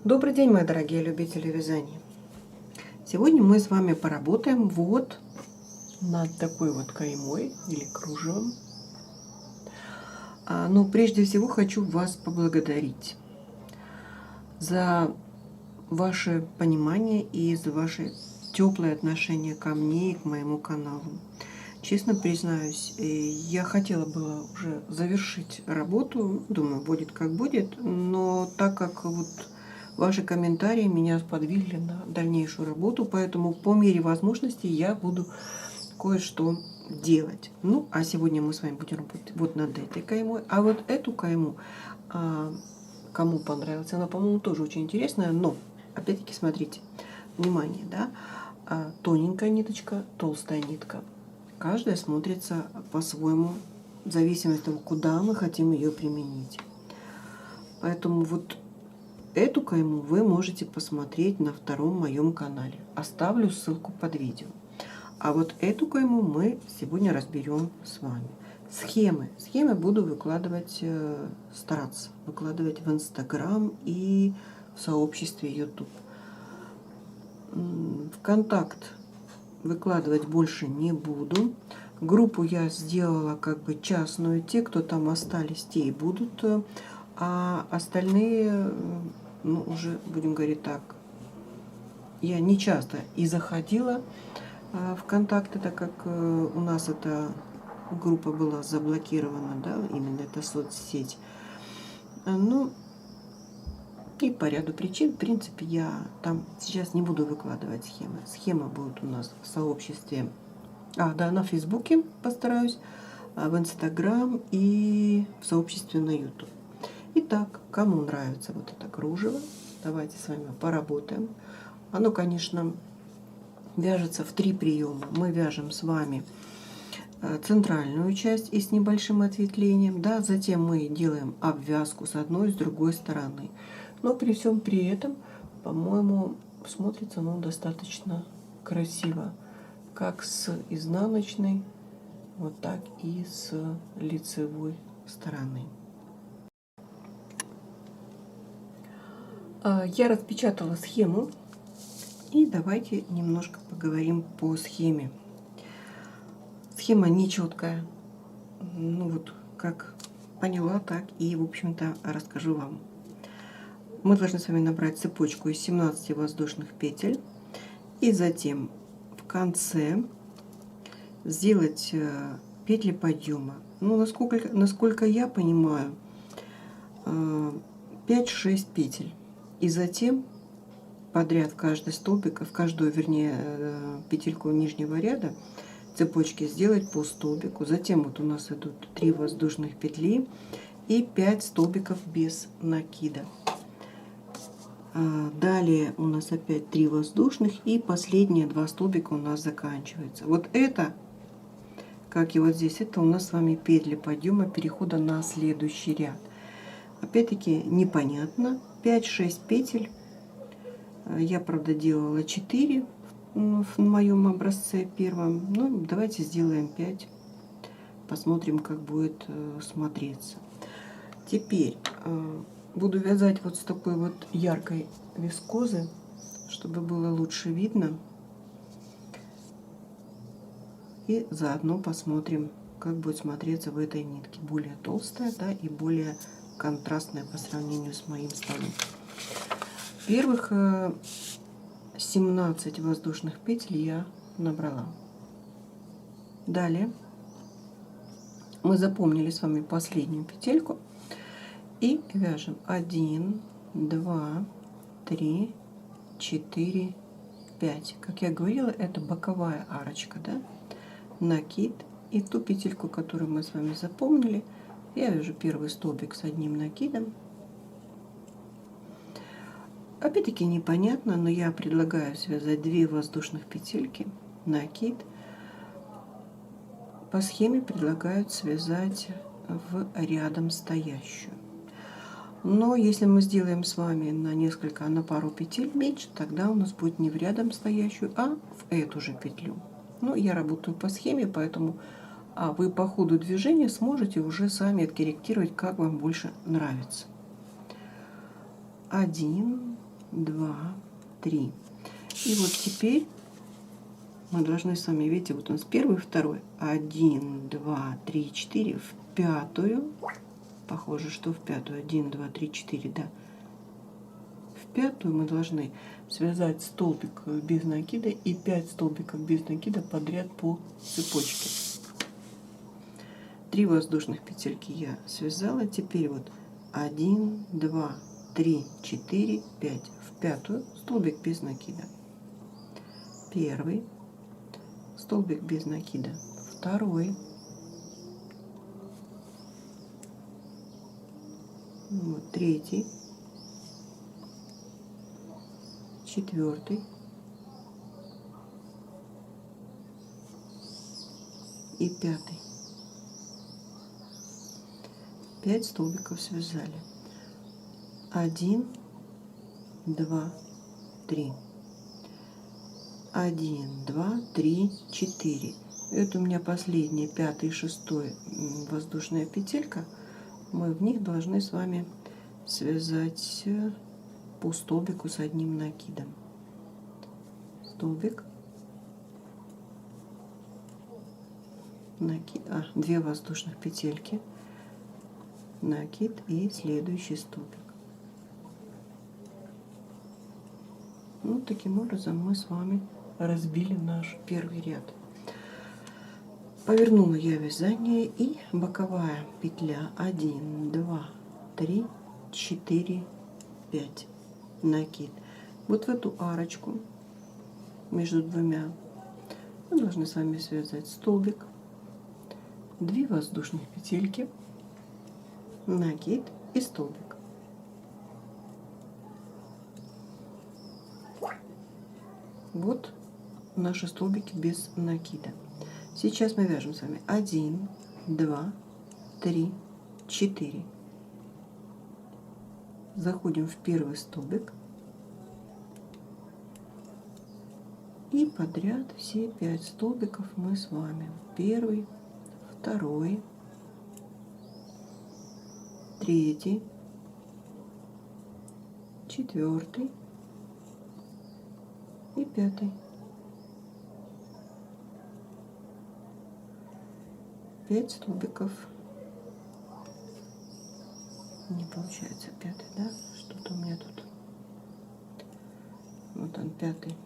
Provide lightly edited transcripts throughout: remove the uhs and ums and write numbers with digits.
Добрый день, мои дорогие любители вязания. Сегодня мы с вами поработаем вот над такой вот каймой или кружевом. Но прежде всего хочу вас поблагодарить за ваше понимание и за ваше теплое отношение ко мне и к моему каналу. Честно признаюсь, я хотела было уже завершить работу, думаю, будет как будет, но так как вот ваши комментарии меня сподвигли на дальнейшую работу, поэтому по мере возможности я буду кое-что делать. Ну, а сегодня мы с вами будем работать вот над этой каймой, а вот эту кайму, кому понравилась, она, по-моему, тоже очень интересная, но, опять-таки, смотрите, внимание, да, тоненькая ниточка, толстая нитка. Каждая смотрится по-своему, в зависимости от того, куда мы хотим ее применить. Поэтому вот эту кайму вы можете посмотреть на втором моем канале. Оставлю ссылку под видео. А вот эту кайму мы сегодня разберем с вами. Схемы буду выкладывать, стараться выкладывать в Инстаграм и в сообществе YouTube. ВКонтакт выкладывать больше не буду. Группу я сделала как бы частную. Те, кто там остались, те и будут. А остальные, ну, уже будем говорить так, я не часто и заходила в ВКонтакте, так как у нас эта группа была заблокирована, да, именно эта соцсеть. Ну, и по ряду причин, в принципе, я там сейчас не буду выкладывать схемы. Схема будет у нас в сообществе, да, на Фейсбуке постараюсь, в Инстаграм и в сообществе на YouTube. Итак, кому нравится вот это кружево, давайте с вами поработаем. Оно, конечно, вяжется в 3 приема. Мы вяжем с вами центральную часть и с небольшим ответвлением, да, затем мы делаем обвязку с одной и с другой стороны. Но при всем при этом, по-моему, смотрится оно достаточно красиво, как с изнаночной, вот так и с лицевой стороны. Я распечатала схему, и давайте немножко поговорим по схеме. Схема нечеткая, ну вот как поняла, так и, в общем-то, расскажу вам. Мы должны с вами набрать цепочку из 17 воздушных петель и затем в конце сделать петли подъема. Ну, насколько я понимаю, 5-6 петель. И затем подряд в каждый столбик, в каждую, вернее, петельку нижнего ряда цепочки сделать по столбику. Затем вот у нас идут 3 воздушных петли и 5 столбиков без накида. Далее у нас опять 3 воздушных, и последние 2 столбика у нас заканчиваются. Вот это, как и вот здесь, это у нас с вами петли подъема перехода на следующий ряд. Опять-таки непонятно. 5-6 петель. Я, правда, делала 4 в моем образце первом. Ну, давайте сделаем 5. Посмотрим, как будет смотреться. Теперь буду вязать вот с такой вот яркой вискозы, чтобы было лучше видно. И заодно посмотрим, как будет смотреться в этой нитке. Более толстая, да, и более контрастная по сравнению с моим столом. Первых 17 воздушных петель я набрала. Далее мы запомнили с вами последнюю петельку и вяжем 1, 2, 3, 4, 5. Как я говорила, это боковая арочка, да? Накид, и ту петельку, которую мы с вами запомнили, я вяжу первый столбик с одним накидом. Опять-таки непонятно, но я предлагаю связать 2 воздушных петельки, накид. По схеме предлагают связать в рядом стоящую. Но если мы сделаем с вами на пару петель меньше, тогда у нас будет не в рядом стоящую, а в эту же петлю. Ну, я работаю по схеме, поэтому вы по ходу движения сможете уже сами откорректировать, как вам больше нравится. 1, 2, 3. И вот теперь мы должны с вами, видите, вот у нас первый, второй. 1, 2, 3, 4 в пятую. Похоже, что в пятую. 1, 2, 3, 4, да. В пятую мы должны связать столбик без накида и 5 столбиков без накида подряд по цепочке. 3 воздушных петельки я связала. Теперь вот 1, 2, 3, 4, 5 в пятую столбик без накида. Первый столбик без накида, второй, вот, третий, четвертый и пятый. 5 столбиков связали. 1, 2, 3. 1, 2, 3, 4. Это у меня последняя, 5 и 6 воздушная петелька. Мы в них должны с вами связать по столбику с одним накидом. Столбик, накид, 2 воздушных петельки, накид и следующий столбик. Ну, таким образом мы с вами разбили наш первый ряд. Повернула я вязание и боковая петля 1, 2, 3, 4, 5, накид. Вот в эту арочку между двумя мы должны с вами связать столбик, 2 воздушных петельки, накид и столбик. Вот наши столбики без накида. Сейчас мы вяжем с вами 1, 2, 3, 4. Заходим в первый столбик и подряд все 5 столбиков мы с вами. Первый, второй, третий, четвертый и пятый. 5 столбиков. Не получается пятый, да? Что-то у меня тут. Вот он, пятый.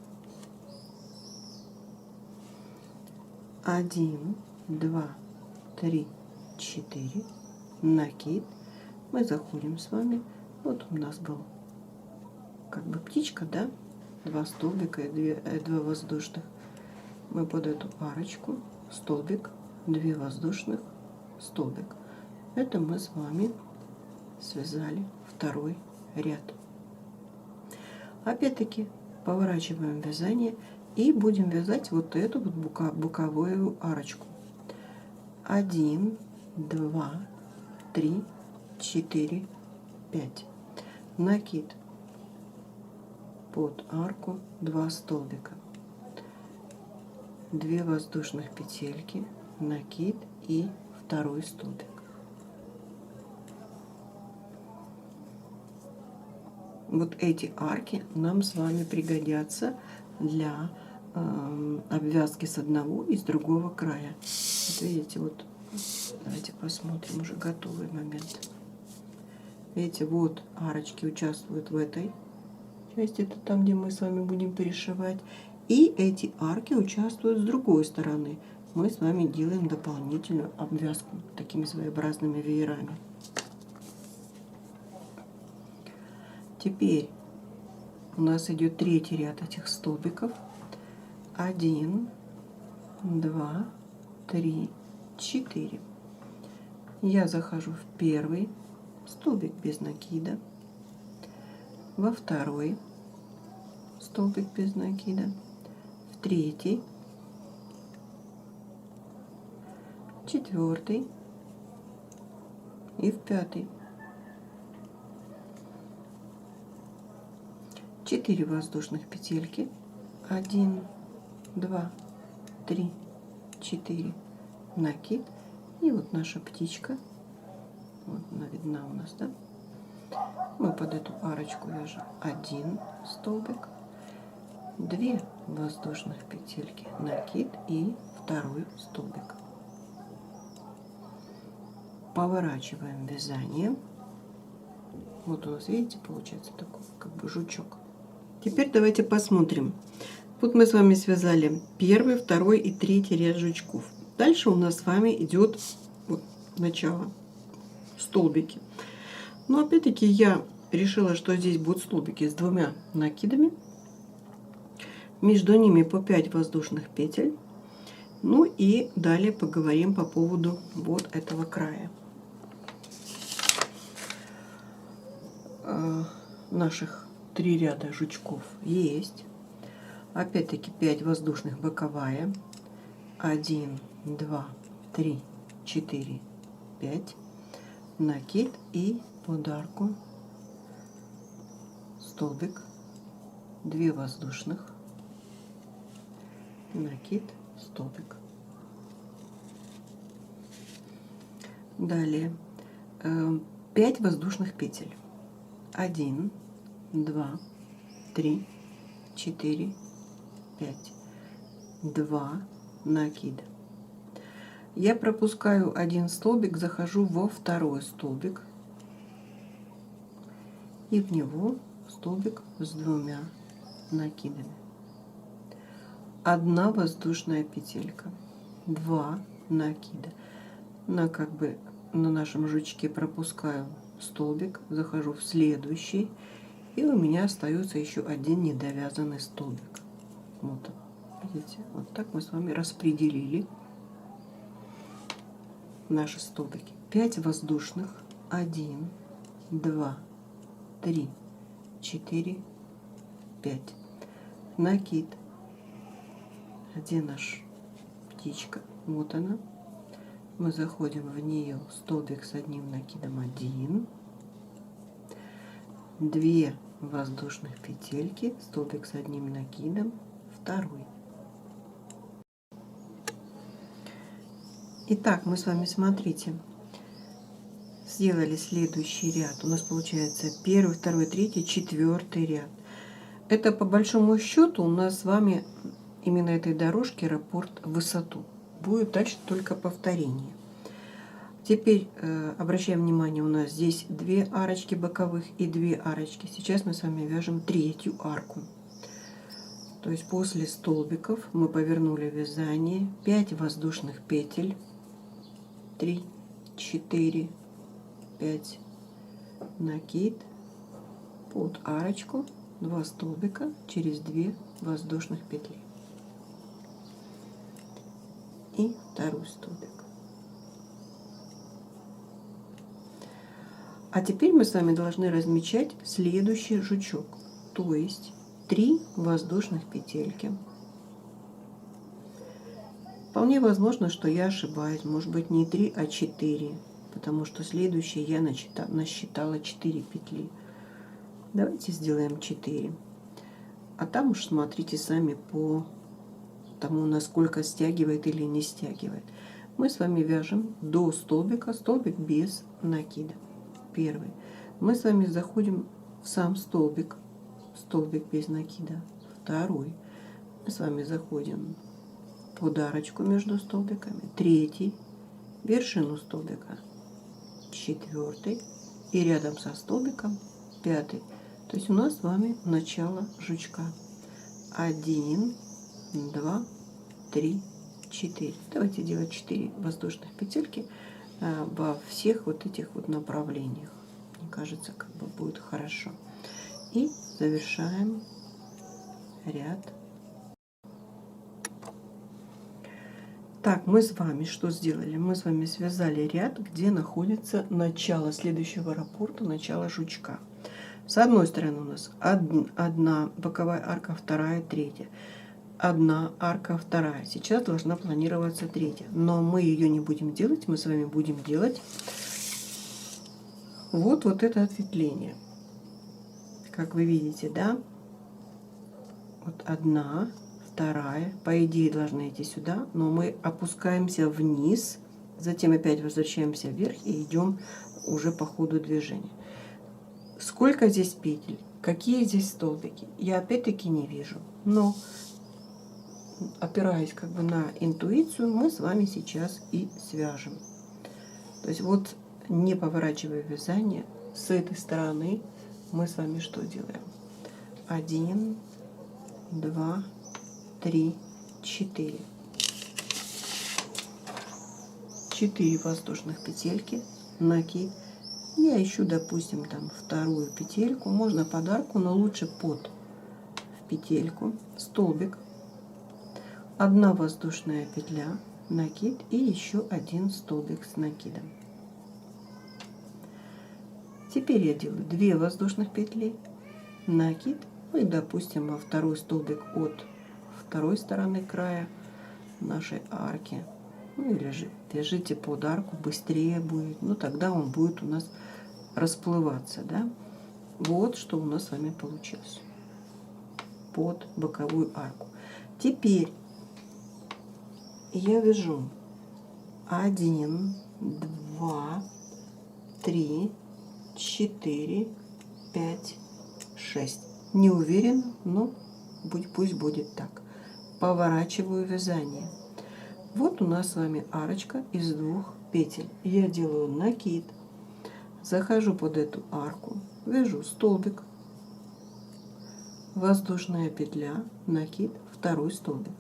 1, 2, 3, 4. Накид. Мы заходим с вами. Вот у нас был как бы птичка, да? 2 столбика и 2 воздушных. Мы под эту арочку столбик, 2 воздушных, столбик. Это мы с вами связали второй ряд. Опять-таки поворачиваем вязание и будем вязать вот эту вот боковую арочку. 1, 2, 3, 4, 5. Накид под арку 2 столбика, 2 воздушных петельки, накид и второй столбик. Вот эти арки нам с вами пригодятся для обвязки с одного и с другого края. Вот видите, вот давайте посмотрим уже готовый момент. Видите, вот арочки участвуют в этой части, это там, где мы с вами будем перешивать. И эти арки участвуют с другой стороны. Мы с вами делаем дополнительную обвязку такими своеобразными веерами. Теперь у нас идет третий ряд этих столбиков. 1, 2, 3, 4. Я захожу в первый столбик без накида, во второй столбик без накида, в третий, четвертый и в пятый. 4 воздушных петельки, 1, 2, 3, 4, накид, и вот наша птичка, вот она видна у нас, да? Мы под эту арочку вяжем 1 столбик, 2 воздушных петельки, накид и второй столбик. Поворачиваем вязание. Вот у нас, видите, получается такой как бы жучок. Теперь давайте посмотрим. Вот мы с вами связали первый, второй и третий ряд жучков. Дальше у нас с вами идет вот начало, столбики. Но опять-таки я решила, что здесь будут столбики с 2 накидами. Между ними по 5 воздушных петель. Ну и далее поговорим по поводу вот этого края. Наших 3 ряда жучков есть. Опять-таки 5 воздушных боковая. 1, 2, 3, 4, 5. Накид и под арку столбик, 2 воздушных, накид, столбик. Далее 5 воздушных петель. 1, 2, 3, 4, 5. 2 накида. Я пропускаю 1 столбик, захожу во второй столбик и в него столбик с 2 накидами. 1 воздушная петелька, 2 накида. На нашем жучке пропускаю столбик, захожу в следующий, и у меня остается еще 1 недовязанный столбик. Вот, видите, вот так мы с вами распределили наши столбики. 5 воздушных, 1, 2, 3, 4, 5. Накид. Где наш птичка? Вот она. Мы заходим в нее, столбик с 1 накидом 1, 2 воздушных петельки, столбик с 1 накидом 2. Итак, мы с вами, смотрите, сделали следующий ряд. У нас получается 1, 2, 3, 4 ряд. Это по большому счету у нас с вами именно этой дорожки раппорт в высоту. Будет дальше только повторение. Теперь обращаем внимание, у нас здесь 2 арочки боковых и 2 арочки. Сейчас мы с вами вяжем 3-ю арку. То есть после столбиков мы повернули вязание, 5 воздушных петель, 3, 4, 5, накид, под арочку, 2 столбика через 2 воздушных петли и второй столбик. А теперь мы с вами должны размечать следующий жучок, то есть 3 воздушных петельки. Вполне возможно, что я ошибаюсь, может быть не 3, а 4, потому что следующий я насчитала 4 петли. Давайте сделаем 4. А там уж смотрите сами по тому, насколько стягивает или не стягивает. Мы с вами вяжем до столбика, столбик без накида. Первый. Мы с вами заходим в сам столбик, столбик без накида. Второй. Мы с вами заходим под арочку между столбиками. Третий. Вершину столбика. 4. И рядом со столбиком 5. То есть у нас с вами начало жучка. 1, 2, 3, 4. Давайте делать 4 воздушных петельки во всех вот этих вот направлениях. Мне кажется, как бы будет хорошо. И завершаем ряд. Так, мы с вами что сделали? Мы с вами связали ряд, где находится начало следующего раппорта, начало жучка. С одной стороны у нас одна боковая арка, вторая, третья. 1 арка, вторая. Сейчас должна планироваться 3. Но мы ее не будем делать. Мы с вами будем делать вот это ответвление. Как вы видите, да? Вот 1, вторая. По идее должны идти сюда, но мы опускаемся вниз. Затем опять возвращаемся вверх и идем уже по ходу движения. Сколько здесь петель? Какие здесь столбики? Я опять-таки не вижу. Но, опираясь как бы на интуицию, мы с вами сейчас и свяжем. То есть вот, не поворачивая вязание, с этой стороны мы с вами что делаем? 1, 2, 3, 4. 4 воздушных петельки, накид. Я ищу, допустим, там вторую петельку, можно подарку, но лучше под петельку, столбик, 1 воздушная петля, накид и еще 1 столбик с накидом. Теперь я делаю 2 воздушных петли, накид, ну и, допустим, во второй столбик от второй стороны края нашей арки. Ну или же вяжите под арку, быстрее будет, ну тогда он будет у нас расплываться, да. Вот что у нас с вами получилось под боковую арку. Теперь я вяжу 1, 2, 3, 4, 5, 6. Не уверена, но пусть будет так. Поворачиваю вязание. Вот у нас с вами арочка из 2 петель. Я делаю накид, захожу под эту арку, вяжу столбик, воздушная петля, накид, второй столбик.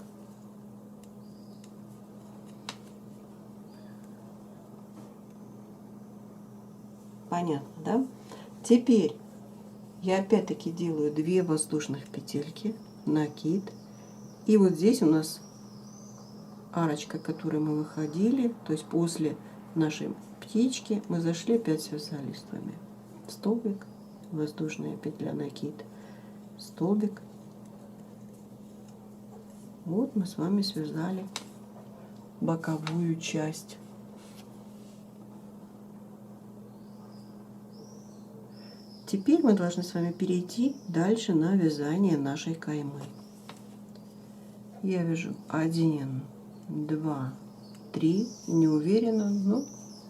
Понятно, да? Теперь я опять-таки делаю 2 воздушных петельки, накид. И вот здесь у нас арочка, которой мы выходили, то есть после нашей птички мы зашли, опять связали с вами столбик, воздушная петля, накид, столбик. Вот мы с вами связали боковую часть. Теперь мы должны с вами перейти дальше на вязание нашей каймы. Я вяжу 1, 2, 3, не уверена, но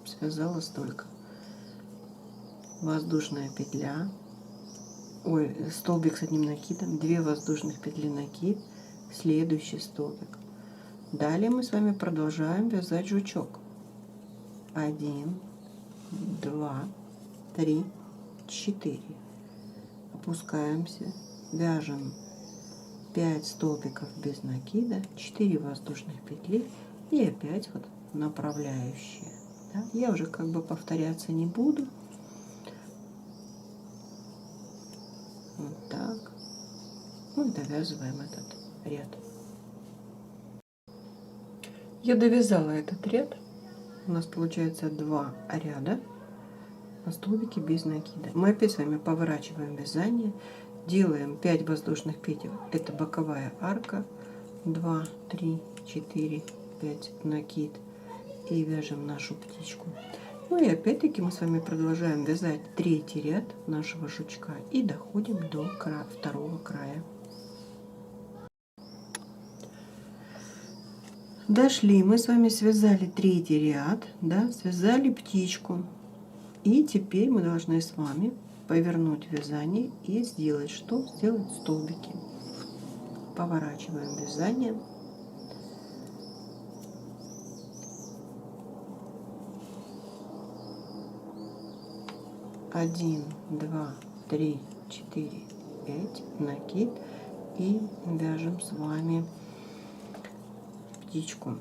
связала столько. Воздушная петля, столбик с одним накидом, 2 воздушных петли, накид, следующий столбик. Далее мы с вами продолжаем вязать жучок. 1, 2, 3, 4. Опускаемся, вяжем 5 столбиков без накида, 4 воздушных петли и опять вот направляющие. Да? Я уже как бы повторяться не буду. Вот так. Ну и довязываем этот ряд. Я довязала этот ряд. У нас получается 2 ряда на столбике без накида. Мы опять с вами поворачиваем вязание. Делаем 5 воздушных петель, это боковая арка, 2, 3, 4, 5 накид и вяжем нашу птичку. Ну и опять-таки мы с вами продолжаем вязать 3-й ряд нашего жучка и доходим до второго края. Дошли, мы с вами связали 3-й ряд, да, связали птичку, и теперь мы должны с вами повернуть вязание и сделать что? Сделать столбики. Поворачиваем вязание. Один, 2, 3, 4, 5, накид и вяжем с вами птичку.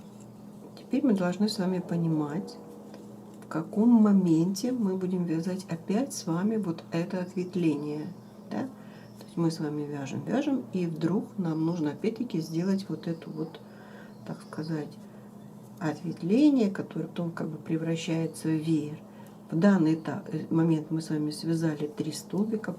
Теперь мы должны с вами понимать, в каком моменте мы будем вязать опять с вами вот это ответвление, да? То есть мы с вами вяжем, и вдруг нам нужно опять-таки сделать вот эту вот, так сказать, ответвление, которое потом как бы превращается в веер. В данный момент мы с вами связали 3 столбика,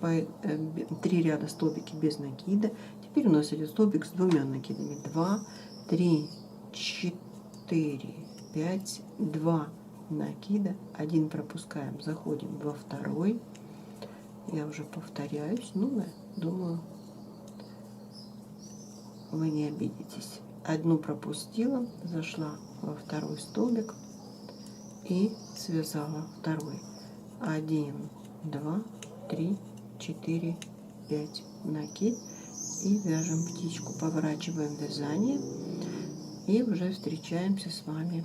3 ряда столбики без накида. Теперь у нас идет столбик с 2 накидами. 2, 3, 4, 5, 2 накида, 1 пропускаем, заходим во второй. Я уже повторяюсь, но я думаю, вы не обидитесь. 1 пропустила, зашла во второй столбик и связала второй. 1, 2, 3, 4, 5 накид и вяжем птичку, поворачиваем вязание и уже встречаемся с вами.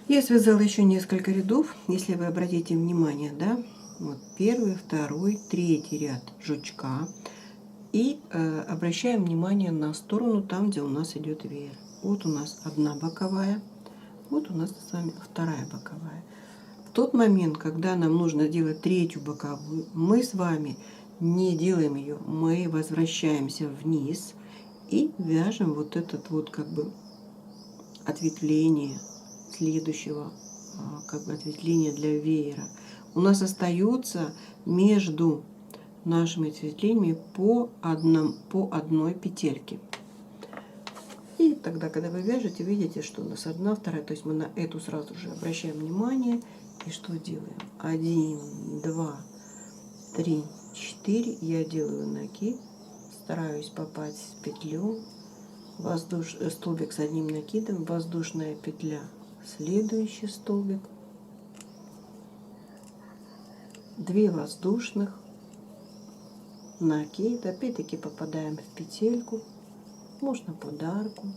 Я связала еще несколько рядов, если вы обратите внимание, да, вот первый, второй, третий ряд жучка, и обращаем внимание на сторону там, где у нас идет веер. Вот у нас одна боковая, вот у нас с вами вторая боковая. В тот момент, когда нам нужно делать третью боковую, мы с вами не делаем ее, мы возвращаемся вниз и вяжем вот этот вот как бы ответвление следующего как бы ответвления для веера. У нас остается между нашими ответвлениями по одной петельке. И тогда, когда вы вяжете, видите, что у нас одна, вторая, то есть мы на эту сразу же обращаем внимание и что делаем? 1, 2, 3, 4. Я делаю накид, стараюсь попасть в петлю, столбик с одним накидом, воздушная петля, следующий столбик, 2 воздушных, накид, опять-таки попадаем в петельку, можно под арку,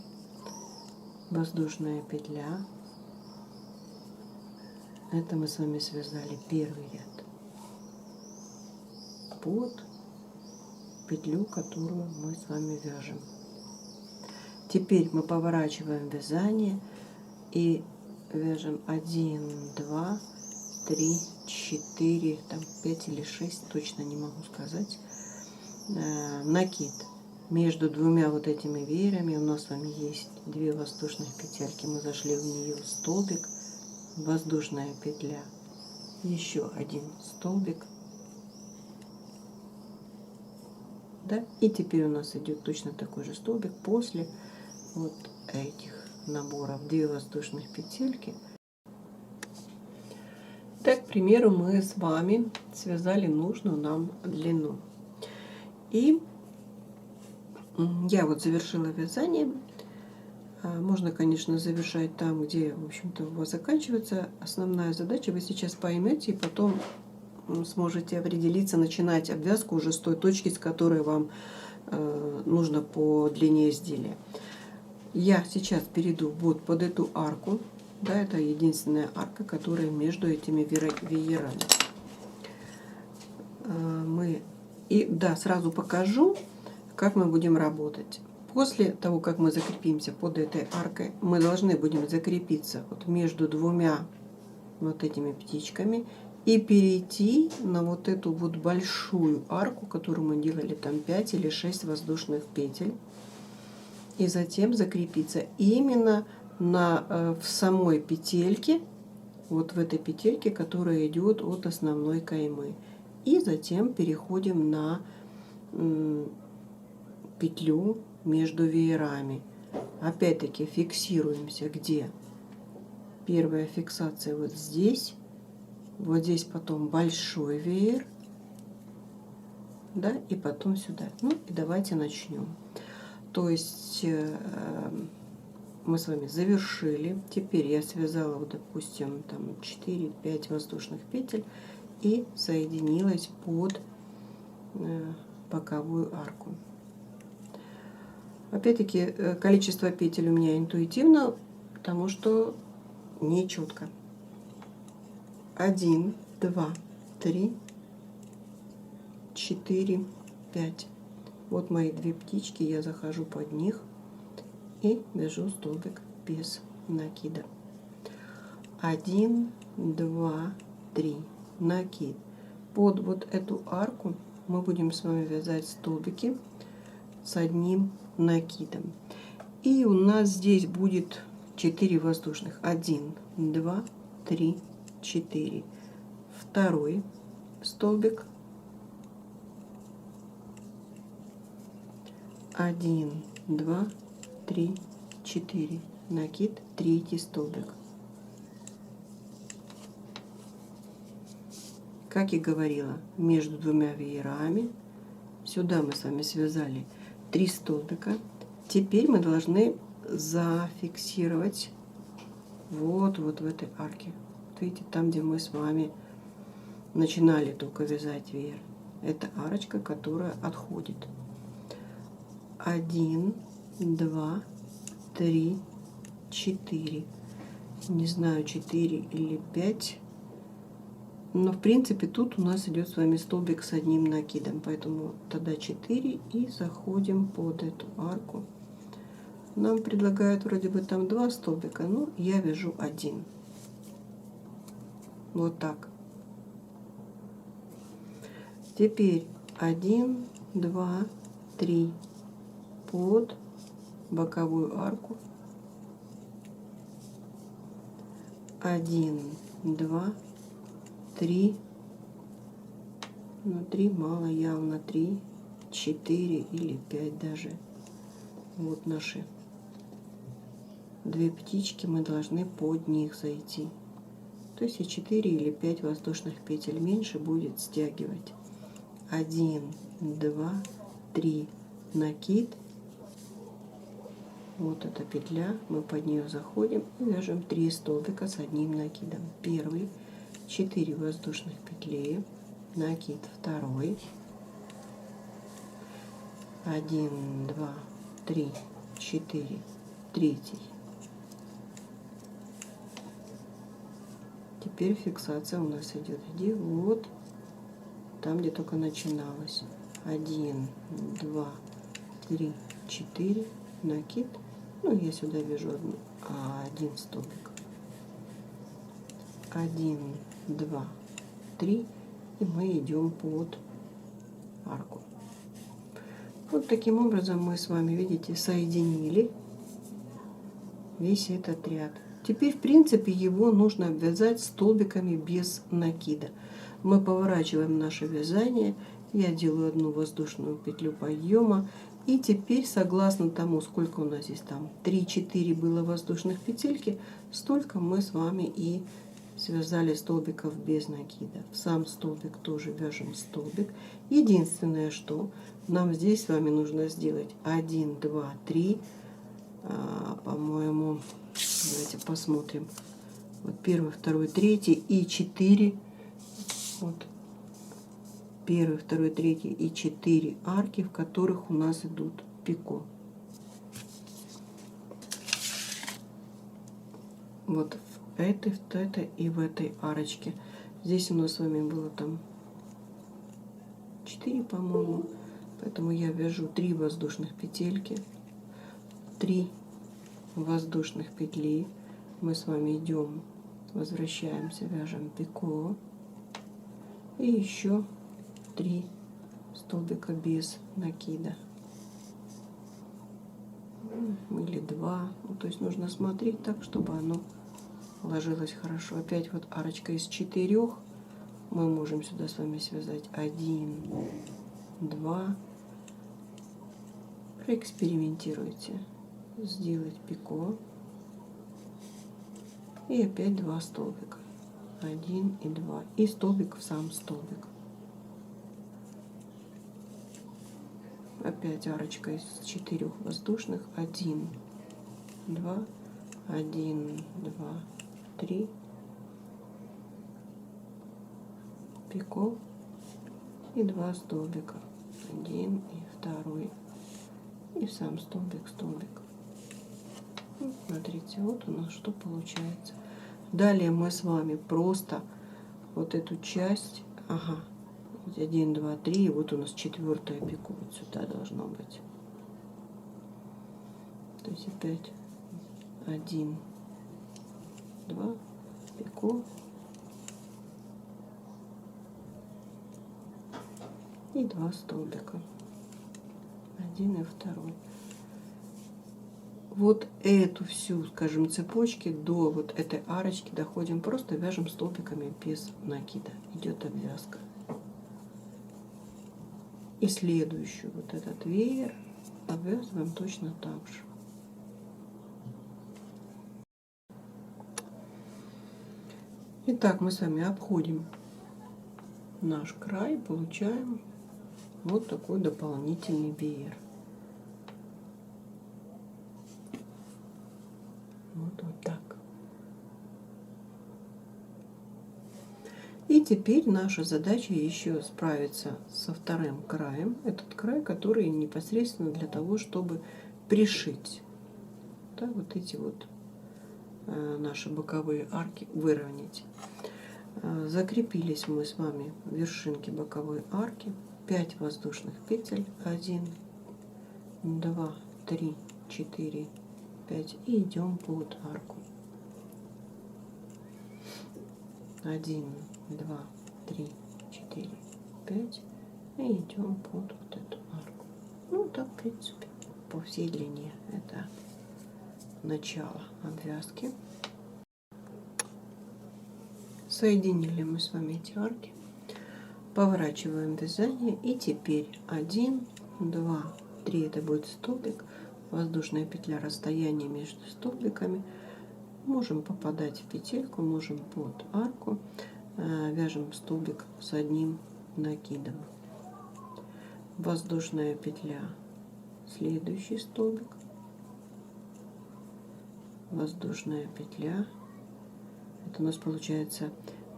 воздушная петля. Это мы с вами связали первый ряд под петлю, которую мы с вами вяжем. Теперь мы поворачиваем вязание и вяжем 1, 2, 3, 4, там 5 или 6, точно не могу сказать, накид. Между двумя вот этими веерами у нас с вами есть 2 воздушных петельки, мы зашли в нее, столбик, воздушная петля, еще один столбик, да, и теперь у нас идет точно такой же столбик после вот этих наборов, 2 воздушных петельки. Так, к примеру, мы с вами связали нужную нам длину. И я вот завершила вязание. Можно, конечно, завершать там, где, в общем-то, у вас заканчивается основная задача. Вы сейчас поймете и потом сможете определиться, начинать обвязку уже с той точки, с которой вам нужно по длине изделия. Я сейчас перейду вот под эту арку. Да, это единственная арка, которая между этими веерами. Сразу покажу, как мы будем работать. После того, как мы закрепимся под этой аркой, мы должны будем закрепиться вот между двумя вот этими птичками и перейти на вот эту вот большую арку, которую мы делали там 5 или 6 воздушных петель. И затем закрепиться именно в самой петельке, вот в этой петельке, которая идет от основной каймы. И затем переходим на петлю между веерами. Опять-таки фиксируемся, где первая фиксация вот здесь потом большой веер, да, и потом сюда. Ну и давайте начнем. То есть мы с вами завершили. Теперь я связала, вот, допустим, там 4-5 воздушных петель и соединилась под боковую арку. Опять-таки количество петель у меня интуитивно, потому что не четко. 1, 2, 3, 4, 5. Вот мои 2 птички, я захожу под них и вяжу столбик без накида. 1, 2, 3, накид. Под вот эту арку мы будем с вами вязать столбики с одним накидом. И у нас здесь будет 4 воздушных. 1, 2, 3, 4. Второй столбик. 1, 2, 3, 4. Накид, третий столбик. Как и говорила, между двумя веерами. Сюда мы с вами связали 3 столбика. Теперь мы должны зафиксировать вот в этой арке. Вот видите, там, где мы с вами начинали только вязать веер. Это арочка, которая отходит. 1, 2, 3, 4. Не знаю, 4 или 5. Но в принципе тут у нас идет с вами столбик с одним накидом. Поэтому тогда 4 и заходим под эту арку. Нам предлагают вроде бы там 2 столбика, но я вяжу 1. Вот так. Теперь 1, 2, 3 под боковую арку. 1, 2, 3. Но 3 мало явно. 3, 4 или 5 даже. Вот наши 2 птички, мы должны под них зайти. То есть и 4 или 5 воздушных петель меньше будет стягивать. 1, 2, 3 накид. Вот эта петля, мы под нее заходим и вяжем 3 столбика с одним накидом. Первый, 4 воздушных петли, накид второй, 1, 2, 3, 4, третий. Теперь фиксация у нас идет где? Вот там, где только начиналось. 1, 2, 3, 4, накид. Ну, я сюда вяжу один столбик. 1, 2, 3. И мы идем под арку. Вот таким образом мы с вами, видите, соединили весь этот ряд. Теперь, в принципе, его нужно вязать столбиками без накида. Мы поворачиваем наше вязание. Я делаю одну воздушную петлю подъема. И теперь, согласно тому, сколько у нас здесь там 3-4 было воздушных петельки, столько мы с вами и связали столбиков без накида. В сам столбик тоже вяжем столбик. Единственное, что нам здесь с вами нужно сделать 1, 2, 3, по-моему, давайте посмотрим. Вот первый, второй, третий и 4. Вот первый, второй, третий и 4 арки, в которых у нас идут пико. Вот в этой и в этой арочке. Здесь у нас с вами было там 4, по-моему. Поэтому я вяжу 3 воздушных петельки, 3 воздушных петли. Мы с вами идем, возвращаемся, вяжем пико. И еще 3 столбика без накида. Или 2. Ну, то есть нужно смотреть так, чтобы оно ложилось хорошо. Опять вот арочка из 4. Мы можем сюда с вами связать 1, 2. Проэкспериментируйте. Сделать пико. И опять 2 столбика. 1 и 2. И столбик в сам столбик. Опять арочка из 4 воздушных. 1, 2, 1, 2, 3. Пико. И 2 столбика. 1 и 2. И сам столбик, столбик. Смотрите, вот у нас что получается. Далее мы с вами просто вот эту часть, 1, 2, 3, и вот у нас 4-е пико, вот сюда должно быть. То есть опять 1, 2, пико. И 2 столбика. 1 и 2. Вот эту всю, скажем, цепочки до вот этой арочки доходим, просто вяжем столбиками без накида. Идет обвязка. И следующую вот этот веер обвязываем точно так же. Итак, мы с вами обходим наш край, получаем вот такой дополнительный веер. Вот так. И теперь наша задача еще справиться со вторым краем. Этот край, который непосредственно для того, чтобы пришить. Да, вот эти вот наши боковые арки выровнять. Закрепились мы с вами в вершинке боковой арки. 5 воздушных петель. 1, 2, 3, 4, 5. И идем под арку. 1, 2, 3, 4, 5. И идем под вот эту арку. Ну, так, в принципе, по всей длине. Это начало обвязки. Соединили мы с вами эти арки. Поворачиваем вязание. И теперь 1, 2, 3. Это будет столбик. Воздушная петля, расстояние между столбиками. Можем попадать в петельку, можем под арку. Вяжем столбик с одним накидом. Воздушная петля, следующий столбик. Воздушная петля. Это у нас получается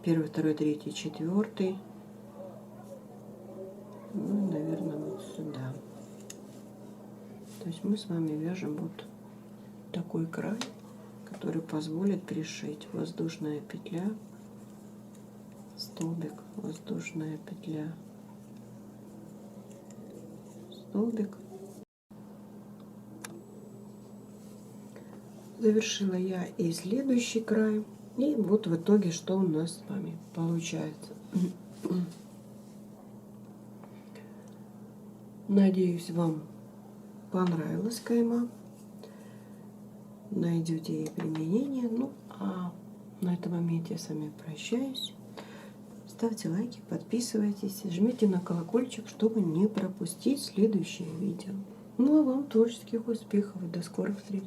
1, 2, 3, 4. Ну, наверное, вот сюда. То есть мы с вами вяжем вот такой край, который позволит пришить. Воздушная петля, столбик, воздушная петля, столбик. Завершила я и следующий край. И вот в итоге, что у нас с вами получается. Надеюсь, вам понравилась кайма. Найдете ей применение. Ну, а на этом моменте я с вами прощаюсь. Ставьте лайки, подписывайтесь, жмите на колокольчик, чтобы не пропустить следующее видео. Ну, а вам творческих успехов и до скорых встреч!